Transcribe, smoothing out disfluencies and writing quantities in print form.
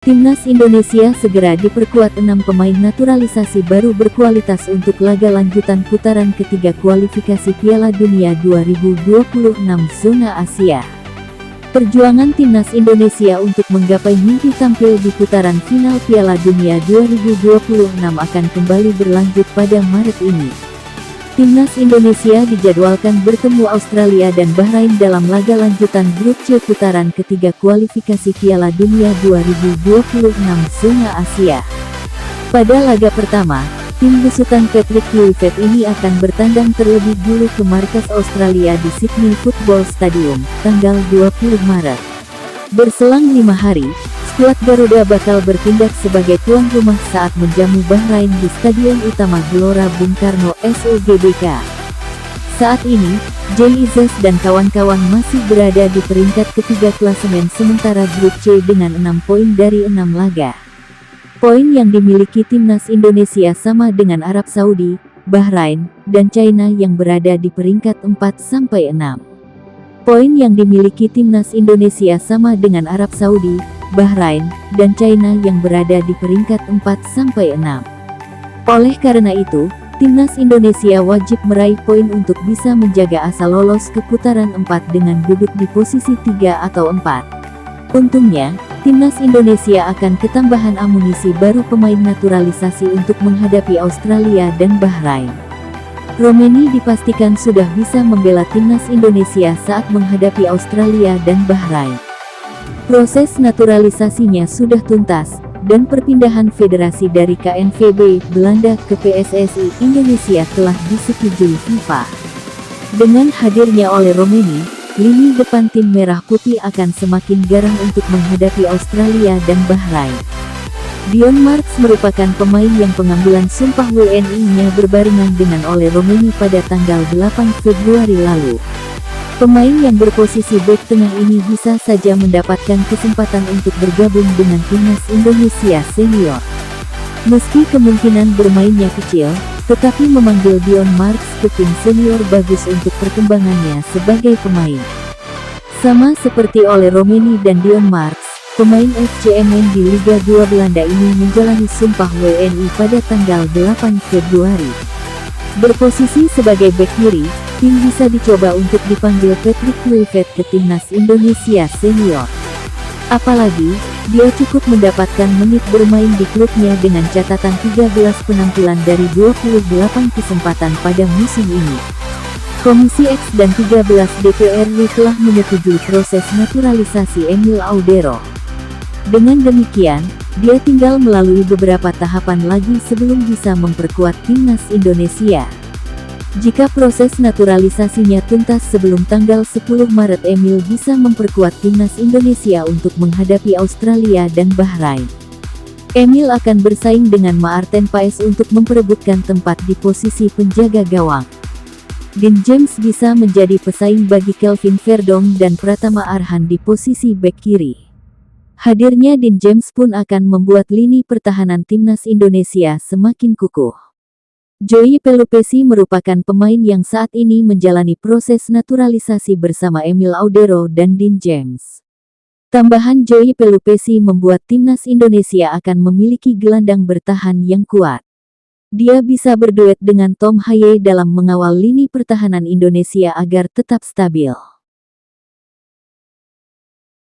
Timnas Indonesia segera diperkuat 6 pemain naturalisasi baru berkualitas untuk laga lanjutan putaran ketiga kualifikasi Piala Dunia 2026 zona Asia. Perjuangan Timnas Indonesia untuk menggapai mimpi tampil di putaran final Piala Dunia 2026 akan kembali berlanjut pada Maret ini. Timnas Indonesia dijadwalkan bertemu Australia dan Bahrain dalam laga lanjutan grup C putaran ketiga kualifikasi Piala Dunia 2026 zona Asia. Pada laga pertama, tim besutan Patrick Kluivert ini akan bertandang terlebih dulu ke markas Australia di Sydney Football Stadium, tanggal 20 Maret. Berselang 5 hari, skuad Garuda bakal bertindak sebagai tuan rumah saat menjamu Bahrain di Stadion Utama Gelora Bung Karno SUGBK. Saat ini, Jay Izzas dan kawan-kawan masih berada di peringkat ketiga klasemen sementara grup C dengan 6 poin dari 6 laga. Poin yang dimiliki Timnas Indonesia sama dengan Arab Saudi, Bahrain, dan China yang berada di peringkat 4-6. Poin yang dimiliki Timnas Indonesia sama dengan Arab Saudi, Bahrain, dan China yang berada di peringkat 4-6. Oleh karena itu, Timnas Indonesia wajib meraih poin untuk bisa menjaga asa lolos ke putaran 4 dengan duduk di posisi 3 atau 4. Untungnya, Timnas Indonesia akan ketambahan amunisi baru pemain naturalisasi untuk menghadapi Australia dan Bahrain. Romeni dipastikan sudah bisa membela Timnas Indonesia saat menghadapi Australia dan Bahrain. Proses naturalisasinya sudah tuntas, dan perpindahan federasi dari KNVB Belanda ke PSSI Indonesia telah disetujui FIFA. Dengan hadirnya oleh Romeni, lini depan tim merah putih akan semakin garang untuk menghadapi Australia dan Bahrain. Dion Marks merupakan pemain yang pengambilan sumpah WNI-nya berbarengan dengan oleh Romeni pada tanggal 8 Februari lalu. Pemain yang berposisi bek tengah ini bisa saja mendapatkan kesempatan untuk bergabung dengan Timnas Indonesia senior. Meski kemungkinan bermainnya kecil, tetapi memanggil Dion Marks ke tim senior bagus untuk perkembangannya sebagai pemain. Sama seperti oleh Romeni dan Dion Marks, pemain FCMN di Liga 2 Belanda ini menjalani sumpah WNI pada tanggal 8 Februari. Berposisi sebagai bek kiri, tim bisa dicoba untuk dipanggil Patrick Kluivert ke Timnas Indonesia senior. Apalagi, dia cukup mendapatkan menit bermain di klubnya dengan catatan 13 penampilan dari 28 kesempatan pada musim ini. Komisi X dan 13 DPRD telah menyetujui proses naturalisasi Emil Audero. Dengan demikian, dia tinggal melalui beberapa tahapan lagi sebelum bisa memperkuat Timnas Indonesia. Jika proses naturalisasinya tuntas sebelum tanggal 10 Maret, Emil bisa memperkuat Timnas Indonesia untuk menghadapi Australia dan Bahrain. Emil akan bersaing dengan Maarten Paes untuk memperebutkan tempat di posisi penjaga gawang. Dean James bisa menjadi pesaing bagi Kelvin Verdong dan Pratama Arhan di posisi bek kiri. Hadirnya Dean James pun akan membuat lini pertahanan Timnas Indonesia semakin kukuh. Joey Pelupessy merupakan pemain yang saat ini menjalani proses naturalisasi bersama Emil Audero dan Dean James. Tambahan Joey Pelupessy membuat Timnas Indonesia akan memiliki gelandang bertahan yang kuat. Dia bisa berduet dengan Tom Haye dalam mengawal lini pertahanan Indonesia agar tetap stabil.